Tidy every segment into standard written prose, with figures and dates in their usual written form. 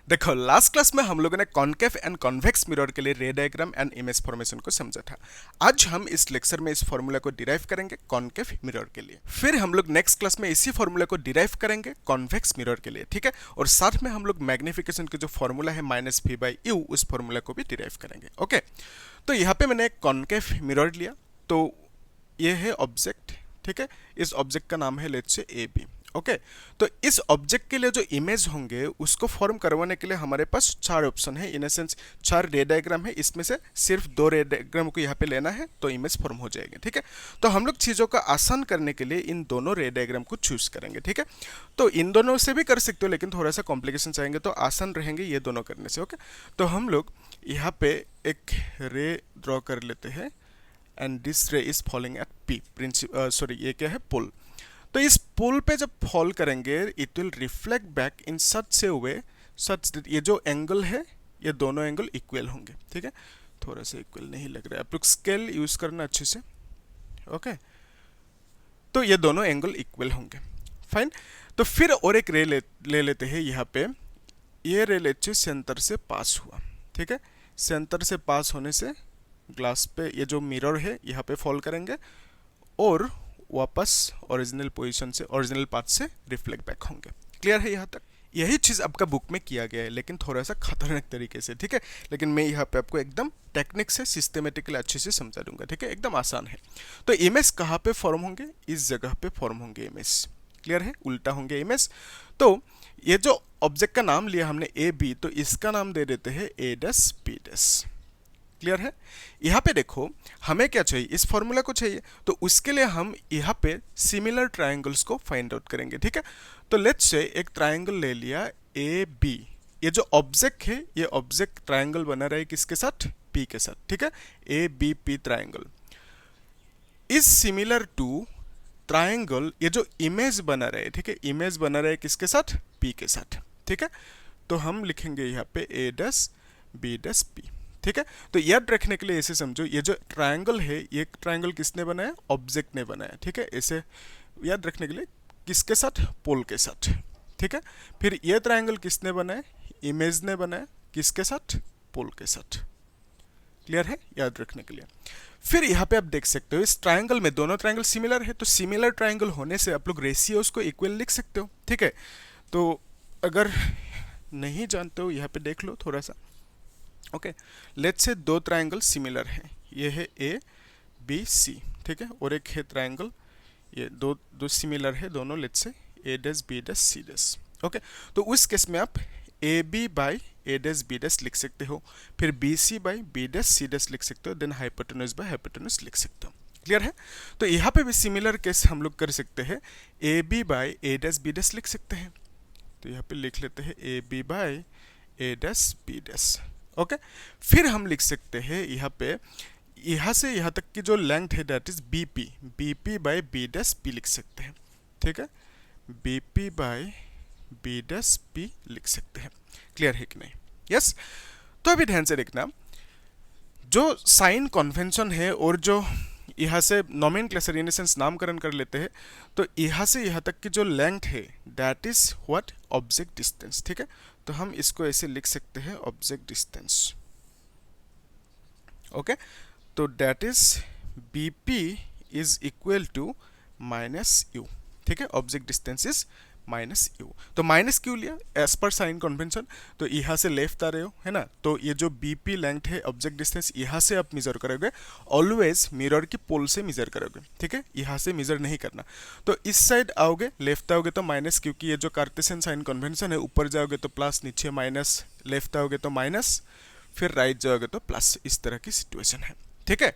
देखो last class में हम लोगों ने कॉनकेव एंड कॉन्वेक्स मिरर के लिए रे डायग्राम एंड इमेज फॉर्मेशन को समझा था। आज हम इस लेक्चर में इस फॉर्मूला को डिराइव करेंगे कॉनकेव मिरर के लिए, फिर हम लोग नेक्स्ट क्लास में इसी फॉर्मूला को डिराइव करेंगे कॉन्वेक्स मिरर के लिए, ठीक है। और साथ में हम लोग मैग्निफिकेशन के जो फॉर्मूला है -v/u उस फॉर्मूला को भी डिराइव करेंगे। ओके, तो यहाँ पे मैंने एक कॉनकेव मिरर लिया, तो ये है ऑब्जेक्ट, ठीक है। इस ऑब्जेक्ट का नाम है let's say A B. Okay, तो इस ऑब्जेक्ट के लिए जो इमेज होंगे उसको फॉर्म करवाने के लिए हमारे पास 4 ऑप्शन है, इन ए सेंस 4 रे डायग्राम है। इसमें से सिर्फ 2 रे डायग्राम को यहाँ पे लेना है तो इमेज फॉर्म हो जाएगी, ठीक है। तो हम लोग चीज़ों का आसान करने के लिए इन दोनों रे डायग्राम को चूज करेंगे, ठीक है। तो इन दोनों से भी कर सकते हो, लेकिन थोड़ा सा कॉम्प्लिकेशन आएंगे, तो आसान रहेंगे ये दोनों करने से। ओके, तो हम लोग यहाँ पे एक रे ड्रॉ कर लेते हैं एंड दिस रे is falling eight P sorry ये क्या है, पोल। तो इस पोल पे जब फॉल करेंगे it will reflect back in such A way such that ये जो एंगल है ये दोनों एंगल इक्वल होंगे, ठीक है। थोड़ा सा इक्वल नहीं लग रहा है, आप लोग स्केल यूज करना अच्छे से। ओके, तो ये दोनों एंगल इक्वल होंगे, फाइन। तो फिर और एक रे ले लेते हैं यहाँ पे। ये रे लेते सेंटर से पास हुआ, ठीक है। सेंटर से पास होने से ग्लास पे ये जो मिरर है यहाँ पे फॉल करेंगे और वापस ओरिजिनल पोजीशन से, ओरिजिनल पाथ से रिफ्लेक्ट बैक होंगे। क्लियर है यहाँ तक? यही चीज़ आपका बुक में किया गया है, लेकिन थोड़ा सा खतरनाक तरीके से, ठीक है। लेकिन मैं यहाँ पे आपको एकदम टेक्निक से सिस्टमेटिकली अच्छे से समझा दूंगा, ठीक है, एकदम आसान है। तो इमेज कहाँ पे फॉर्म होंगे? इस जगह पे फॉर्म होंगे इमेज। क्लियर है? उल्टा होंगे इमेज। तो ये जो ऑब्जेक्ट का नाम लिया हमने ए बी, तो इसका नाम दे देते हैं ए डस बी डस। क्लियर है? यहाँ पे देखो हमें क्या चाहिए, इस फॉर्मूला को चाहिए, तो उसके लिए हम यहाँ पे सिमिलर ट्रायंगल्स को फाइंड आउट करेंगे, ठीक है। तो लेट्स से एक ट्रायंगल ले लिया ए बी। ये जो ऑब्जेक्ट है ये ऑब्जेक्ट ट्रायंगल बना रहा है किसके साथ? पी के साथ, ठीक है। A B P triangle is similar to triangle, ये जो इमेज बना रहा है, ठीक है, इमेज बना रहा है किसके साथ? पी के साथ, ठीक है। तो हम लिखेंगे यहाँ पे ए डस बी डस पी, ठीक है। तो याद रखने के लिए ऐसे समझो, ये जो ट्रायंगल है ये ट्रायंगल किसने बनाया? ऑब्जेक्ट ने बनाया, ठीक है। ऐसे याद रखने के लिए किसके साथ? पोल के साथ, ठीक है। फिर ये ट्रायंगल किसने बनाया? इमेज ने बनाया, किसके साथ? पोल के साथ। क्लियर है? याद रखने के लिए। फिर यहाँ पे आप देख सकते हो इस ट्रायंगल में दोनों ट्रायंगल सिमिलर है, तो सिमिलर ट्रायंगल होने से आप लोग रेशियोज को इक्वल लिख सकते हो, ठीक है। तो अगर नहीं जानते हो यहाँ पे देख लो थोड़ा सा। Okay, let's say 2 triangle similar है, ये है ए बी सी, ठीक है, और एक है ट्रायंगल, ये दो सिमिलर है दोनों, let's say A dash B dash C does. Okay, तो उस केस में आप A B by A dash B dash लिख सकते हो, फिर B C by B dash C dash लिख सकते हो, देन हाइपोटेन्यूज बाई हाइपोटेन्यूज लिख सकते हो। क्लियर है? तो यहाँ पे भी सिमिलर केस हम लोग कर सकते हैं, A B by A dash B dash लिख सकते हैं। तो यहाँ पे लिख लेते हैं A B by A dash B dash. Okay, फिर हम लिख सकते हैं यहाँ पे यहाँ से यहाँ तक की जो लेंथ है that is B P by B dash P लिख सकते हैं, ठीक है। B P by B dash P लिख सकते हैं। क्लियर है कि नहीं? यस। तो अभी ध्यान से देखना, जो साइन कन्वेंशन है और जो यहाँ से नॉमेनक्लेचर इन सेंस नामकरण कर लेते हैं, तो यहाँ से यहाँ तक की जो लेंथ है that is what? Object distance, ठीक है। तो हम इसको ऐसे लिख सकते हैं ऑब्जेक्ट डिस्टेंस। ओके, तो that is B P is equal to minus u, ठीक है। Object distance is minus u, तो माइनस क्यों लिया? एज पर साइन कन्वेंशन, तो यहाँ से लेफ्ट आ रहे हो, है ना, तो ये जो बी पी लेंथ है ऑब्जेक्ट डिस्टेंस, यहाँ से आप मेजर करोगे, ऑलवेज मिरर की पोल से मेजर करोगे, ठीक है। यहाँ से मेजर नहीं करना। तो इस साइड आओगे, लेफ्ट आओगे तो माइनस, क्योंकि ये जो कार्टेशियन साइन कन्वेंशन है, ऊपर जाओगे तो प्लस, नीचे माइनस, लेफ्ट आओगे तो माइनस, फिर राइट जाओगे तो प्लस, इस तरह की सिचुएशन है, ठीक है।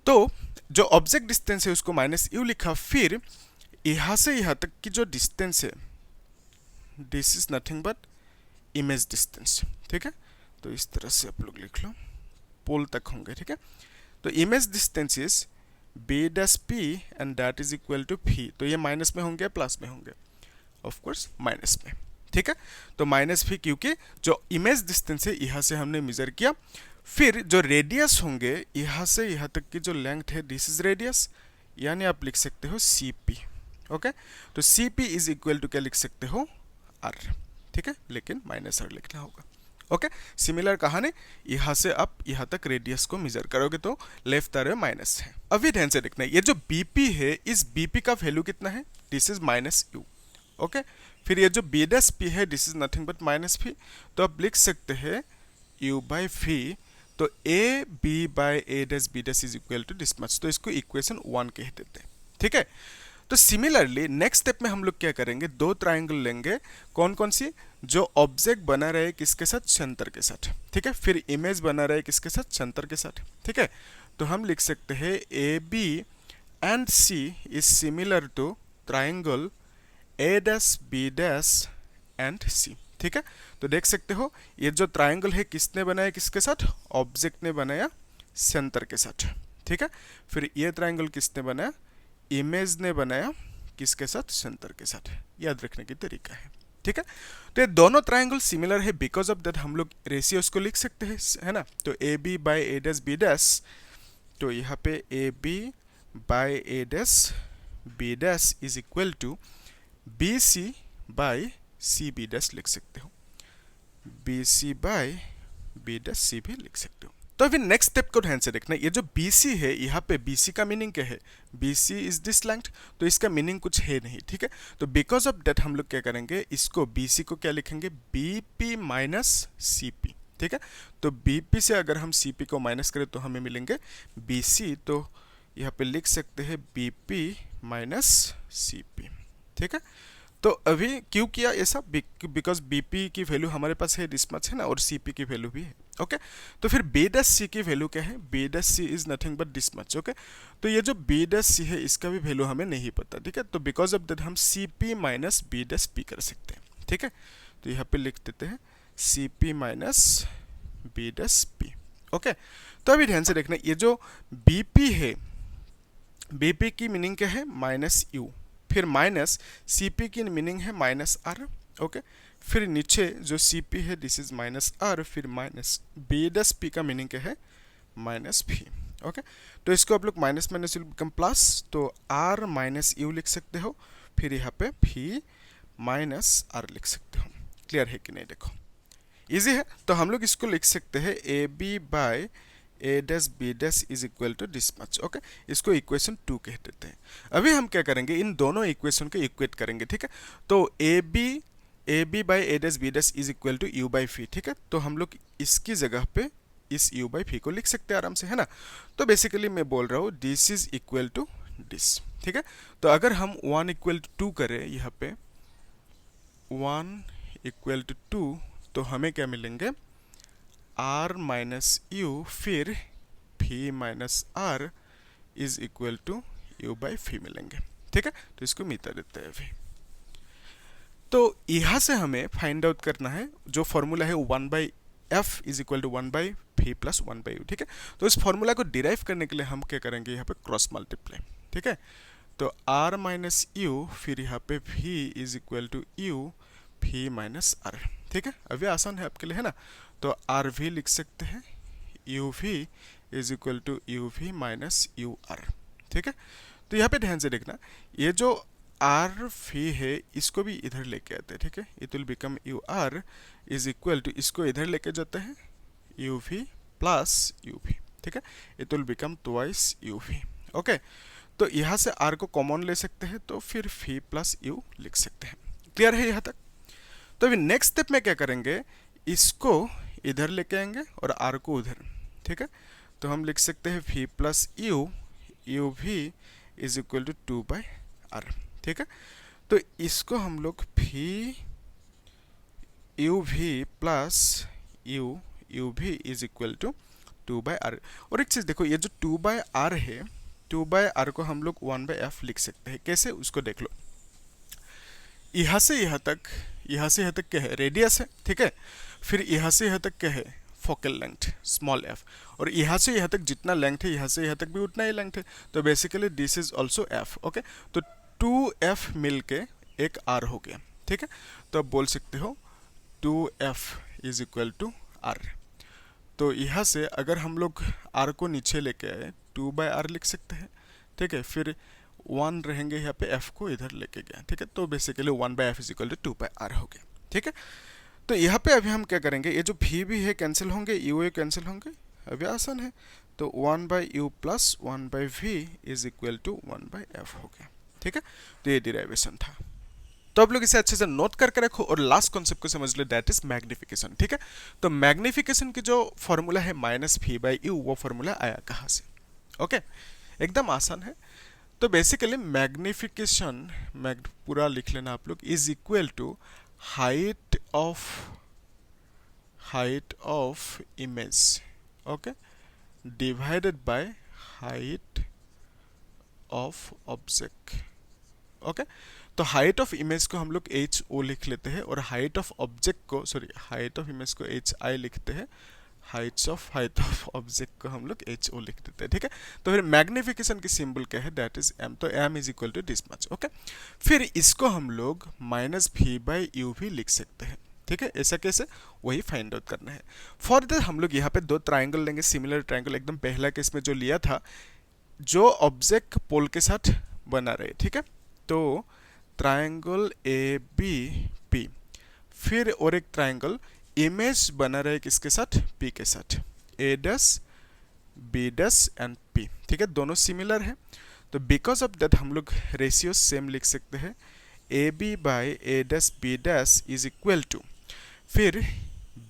तो जो ऑब्जेक्ट डिस्टेंस है उसको माइनस यू लिखा, फिर यहाँ से यहाँ तक की जो डिस्टेंस है this is nothing but image distance, ठीक है। तो इस तरह से आप लोग लिख लो, पोल तक होंगे, ठीक है। तो image distance is B dash P and that is equal to P, तो ये माइनस में होंगे प्लस में होंगे? ऑफ कोर्स माइनस में, ठीक है। तो माइनस भी, क्योंकि जो इमेज डिस्टेंस है यहाँ से हमने मेजर किया। फिर जो रेडियस होंगे यहाँ से यहाँ तक की जो लेंथ है दिस इज रेडियस, यानी आप लिख सकते हो सी पी। ओके, तो C P is equal to क्या लिख सकते हो? आर, ठीक है, लेकिन माइनस आर लिखना होगा। ओके, सिमिलर कहानी, यहाँ से आप यहाँ तक रेडियस को मेजर करोगे तो लेफ्ट तरफ माइनस है। अभी ध्यान से देखना, ये जो बीपी है, इस बीपी का वैल्यू कितना है, this is minus u. Okay, फिर ये जो बी डैश पी है, this is nothing but minus P, तो आप लिख सकते हैं यू बाई वी, तो A B by A dash B dash is equal to this much, तो इसको इक्वेशन 1 कह देते हैं। ठीक है, तो सिमिलरली नेक्स्ट स्टेप में हम लोग क्या करेंगे, दो ट्राइंगल लेंगे, कौन कौन सी, जो ऑब्जेक्ट बना रहे किसके साथ, सेंटर के साथ। ठीक है, फिर इमेज बना रहे किसके साथ, सेंटर के साथ। ठीक है, तो हम लिख सकते हैं A B and C is similar to triangle A dash B dash and C. ठीक है, तो देख सकते हो ये जो ट्राइंगल है किसने बनाया, किसके साथ, ऑब्जेक्ट ने बनाया सेंटर के साथ। ठीक है, फिर ये ट्राइंगल किसने बनाया, इमेज ने बनाया किसके साथ, सेंटर के साथ। याद रखने की तरीका है। ठीक है, तो ये दोनों ट्राइंगल सिमिलर है, बिकॉज ऑफ दैट हम लोग रेशियोज को लिख सकते हैं, है ना। तो A B by A dash B dash, तो यहाँ पे A B by A dash B dash is equal to B C by C B dash लिख सकते हो, B C by B dash C भी लिख सकते हो। तो अभी नेक्स्ट स्टेप को ध्यान से देखना, ये जो BC है, यहाँ पे BC का मीनिंग क्या है, BC इज दिस लेंथ, तो इसका मीनिंग कुछ है नहीं। ठीक है, तो बिकॉज ऑफ दैट हम लोग क्या करेंगे, इसको BC को क्या लिखेंगे, BP माइनस CP। ठीक है, तो BP से अगर हम CP को माइनस करें तो हमें मिलेंगे BC, तो यहाँ पे लिख सकते हैं BP माइनस CP। ठीक है, तो अभी क्यों किया ऐसा, बिकॉज BP की वैल्यू हमारे पास है दिस मच, है ना, और CP की वैल्यू भी है। ओके, तो फिर B डैश C की वैल्यू क्या है, B dash C is nothing but this much. Okay, तो ये जो B डैश C है इसका भी वैल्यू हमें नहीं पता। ठीक है, तो बिकॉज ऑफ दैट हम CP minus B dash P कर सकते हैं। ठीक है, तो यहाँ पे लिख देते हैं CP minus B dash P। Okay, तो अभी ध्यान से देखना, ये जो BP है, BP की मीनिंग क्या है, माइनस U, फिर माइनस CP की मीनिंग है माइनस R। ओके, फिर नीचे जो CP है दिस इज माइनस R, फिर माइनस B डैश P का मीनिंग क्या है, माइनस V। ओके, तो इसको आप लोग minus minus will become plus, तो R माइनस U लिख सकते हो, फिर यहाँ पे V माइनस R लिख सकते हो। क्लियर है कि नहीं, देखो इजी है। तो हम लोग इसको लिख सकते हैं AB by A dash B dash is equal to this much. Okay, इसको इक्वेशन 2 कह देते हैं। अभी हम क्या करेंगे, इन दोनों इक्वेशन को इक्वेट करेंगे। ठीक है, तो A B by A dash B dash is equal to U by V. ठीक है, तो हम लोग इसकी जगह पे इस यू बाई फी को लिख सकते हैं आराम से, है ना। तो बेसिकली मैं बोल रहा हूँ this is equal to this. ठीक है, तो अगर हम 1 इक्वल टू 2 करें, यहाँ पे 1 इक्वल टू 2, तो हमें क्या मिलेंगे, R माइनस यू, फिर V minus R is equal to U by V मिलेंगे। ठीक है, तो इसको मिटा देते हैं अभी। तो यहाँ से हमें फाइंड आउट करना है जो फॉर्मूला है 1 by F is equal to 1 by V plus 1 by U. ठीक है, तो इस फॉर्मूला को डिराइव करने के लिए हम क्या करेंगे, यहाँ पे क्रॉस मल्टीप्लाई। ठीक है, तो R माइनस यू, फिर यहाँ पे V is equal to U V minus R। ठीक है, अभी आसान है आपके लिए, है ना। तो आर वी लिख सकते हैं, U V is equal to U V minus U R. ठीक है, तो यहाँ पे ध्यान से देखना, ये जो आर वी है इसको भी इधर लेके आते हैं। ठीक है, it will become U R is equal to, इसको इधर लेके जाते हैं U V plus U V. ठीक है, it will become twice U V. Okay, तो यहाँ से आर को कॉमन ले सकते हैं, तो फिर वी प्लस यू लिख सकते हैं। क्लियर है यहाँ तक। तो अभी नेक्स्ट स्टेप में क्या करेंगे, इसको इधर लेके आएंगे और आर को उधर। ठीक है, तो हम लिख सकते हैं v plus U V is equal to 2 by R. ठीक है, तो इसको हम लोग v U V plus U V is equal to 2 by R. और एक चीज़ देखो, ये जो 2 बाई आर है, 2 बाई आर को हम लोग 1 बाई एफ लिख सकते हैं। कैसे, उसको देख लो। यहाँ से यहाँ तक क्या है, रेडियस है। ठीक है, फिर यहाँ से यहाँ तक क्या है, फोकल लेंथ स्मॉल एफ, और यहाँ से यहाँ तक जितना लेंथ है यहाँ से यहाँ तक भी उतना ही लेंथ है, तो basically this is also F. Okay, तो 2f मिल के एक r हो गया। ठीक है, तो अब बोल सकते हो 2f is equal to r। तो यहाँ से अगर हम लोग r को नीचे लेके आए, 2 बाई आर लिख सकते हैं। ठीक है, फिर 1 रहेंगे यहाँ पे, f को इधर लेके गया। ठीक है, तो basically 1 by F is equal to 2 by R हो गया। ठीक है। तो यहाँ पे अभी हम क्या करेंगे, ये जो भी है कैंसिल होंगे, यू ए कैंसिल होंगे, अभी आसान है। तो 1/u plus 1/v is equal to 1/f हो गया। ठीक है, तो ये डिराइवेशन था। तो आप लोग इसे अच्छे से नोट करके रखो और लास्ट कॉन्सेप्ट को समझ लो, दैट इज मैग्निफिकेशन। ठीक है, तो मैग्निफिकेशन की जो फॉर्मूला है -v/u, वो फॉर्मूला आया कहाँ से? ओके, एकदम आसान है। तो बेसिकली मैग्निफिकेशन, पूरा लिख लेना आप लोग, is equal to height of image, okay, divided by height of object. Okay, तो हाइट ऑफ इमेज को हम लोग एच ओ लिख लेते हैं और हाइट ऑफ ऑब्जेक्ट को, सॉरी, हाइट ऑफ इमेज को एच आई लिखते हैं, हाइट ऑफ ऑब्जेक्ट को हम लोग एच ओ लिख देते हैं। ठीक है, तो फिर मैग्निफिकेशन की सिंबल क्या है, दैट इज एम, तो M is equal to this much. Okay, फिर इसको हम लोग -v/u भी लिख सकते हैं। ठीक है, ऐसा कैसे, वही फाइंड आउट करना है। फॉर दैट हम लोग यहाँ पे दो ट्राइंगल लेंगे, सिमिलर ट्राइंगल, एकदम पहला केस में जो लिया था, जो ऑब्जेक्ट पोल के साथ बना रहे। ठीक है, तो ट्राइंगल ए बी पी, फिर और एक ट्राइंगल इमेज बना रहे किसके साथ, पी के साथ, ए dash B dash and P. ठीक है, दोनों सिमिलर है, तो बिकॉज ऑफ दैट हम लोग रेशियो सेम लिख सकते हैं, A B by A dash B dash is equal to फिर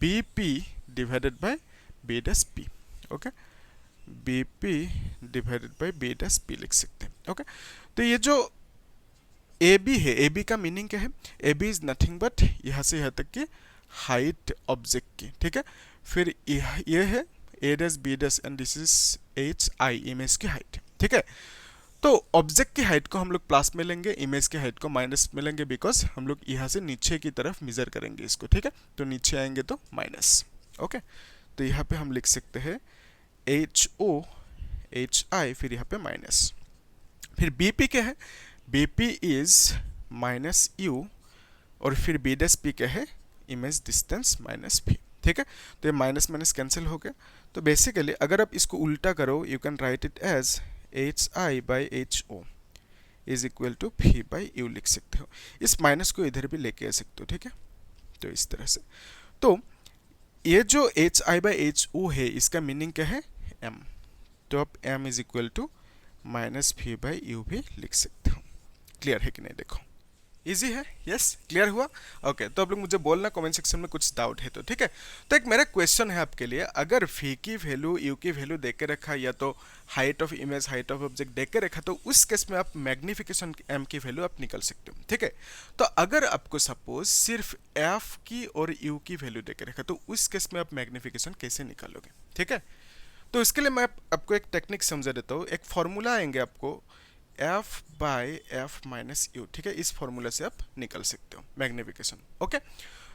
B P divided by B dash P. Okay, B P divided by B dash P लिख सकते हैं। ओके, तो ये जो ए बी है, ए बी का मीनिंग क्या है, A B is nothing but यहाँ से यहाँ तक की हाइट ऑब्जेक्ट की। ठीक है, फिर ये है A dash B dash and this is H I, image की हाइट। ठीक है, तो ऑब्जेक्ट की हाइट को हम लोग प्लस में लेंगे, इमेज की हाइट को माइनस में लेंगे, बिकॉज हम लोग यहाँ से नीचे की तरफ मेजर करेंगे इसको। ठीक है, तो नीचे आएंगे तो माइनस। ओके, तो यहाँ पे हम लिख सकते हैं एच ओ एच आई, फिर यहाँ पे माइनस, फिर बी पी क्या है, बी पी इज -u और फिर बी डस पी क्या है, इमेज डिस्टेंस -v। ठीक है, तो ये माइनस माइनस कैंसिल हो गया। तो बेसिकली अगर आप इसको उल्टा करो, you can write it as hi/ho is equal to v/u लिख सकते हो। इस माइनस को इधर भी लेके आ सकते हो। ठीक है, तो इस तरह से, तो ये जो hi/ho है, इसका मीनिंग क्या है, m, तो आप m is equal to -v/u भी लिख सकते हो। क्लियर है कि नहीं, देखो इजी है, यस, क्लियर हुआ। ओके, तो आप लोग मुझे बोलना कमेंट सेक्शन में कुछ डाउट है तो। ठीक है, तो एक मेरा क्वेश्चन है आपके लिए, अगर v की वैल्यू u की वैल्यू दे के रखा, या तो height of image height of object दे के रखा, तो उस केस में आप मैग्निफिकेशन m की वैल्यू आप निकल सकते हो। ठीक है, तो अगर आपको सपोज सिर्फ f की और u की वैल्यू दे के रखा, तो उस केस में आप मैग्निफिकेशन कैसे निकालोगे? ठीक है, तो इसके लिए मैं आपको एक टेक्निक समझा देता हूँ। एक फॉर्मूला आएंगे आपको f/f-u। ठीक है, इस फॉर्मूला से आप निकल सकते हो मैग्निफिकेशन। ओके,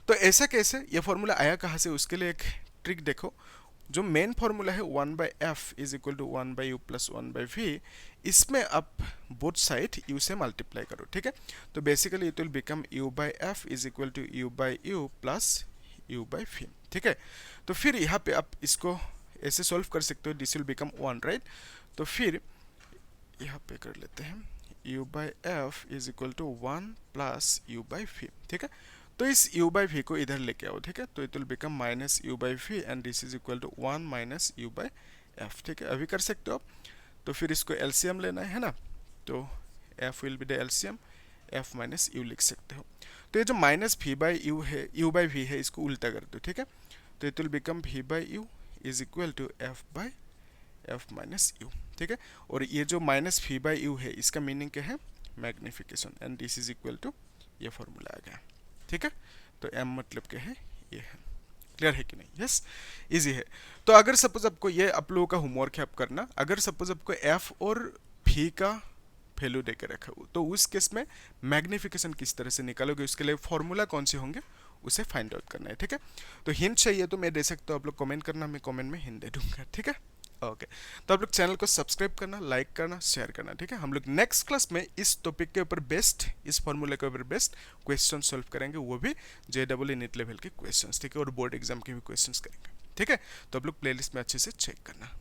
तो ऐसा कैसे, ये फॉर्मूला आया कहाँ से, उसके लिए एक ट्रिक देखो। जो मेन फॉर्मूला है 1/f is equal to 1/u plus 1/v, इसमें आप बोथ साइड u से मल्टीप्लाई करो। ठीक है, तो basically it will become u/f is equal to u/u plus u/v। ठीक है, तो फिर यहाँ पे आप इसको ऐसे सॉल्व कर सकते हो, दिस विल बिकम 1, राइट। तो फिर यहाँ पे कर लेते हैं u/f is equal to 1 plus u/v। ठीक है, तो इस u/v को इधर लेके आओ। ठीक है, तो it will become -u/v and this is equal to 1 minus u/f। ठीक है, अभी कर सकते हो आप। तो फिर इसको एलसीएम लेना है ना, तो f will be the LCM, f minus u लिख सकते हो। तो ये जो -v/u है, u/v है, इसको उल्टा कर दो। ठीक है, तो it will become v/u is equal to f minus u। ठीक है, और ये जो -v/u है, इसका मीनिंग क्या है, magnification, and this is equal to, ये फॉर्मूला आ गया। ठीक है, तो m मतलब क्या है, ये है। क्लियर है कि नहीं, यस, इजी है। तो अगर सपोज आपको, ये आप लोगों का होमवर्क है आप करना, अगर सपोज आपको f और v का वैल्यू देके रखा हो, तो उस केस में मैग्निफिकेशन किस तरह से निकालोगे, उसके लिए फॉर्मूला कौन से होंगे, उसे फाइंड आउट करना है। ठीक है, तो हिंट चाहिए तो मैं दे सकता हूँ, आप लोग कमेंट करना, मैं कमेंट में हिंट दे दूंगा। ठीक है, ओके, तो आप लोग चैनल को सब्सक्राइब करना, लाइक करना, शेयर करना। ठीक है, हम लोग नेक्स्ट क्लास में इस टॉपिक के ऊपर बेस्ट, इस फॉर्मूले के ऊपर बेस्ट क्वेश्चन सॉल्व करेंगे, वो भी JEE नीट लेवल के क्वेश्चंस। ठीक है, और बोर्ड एग्जाम के भी क्वेश्चंस करेंगे। ठीक है, तो आप लोग प्लेलिस्ट में अच्छे से चेक करना।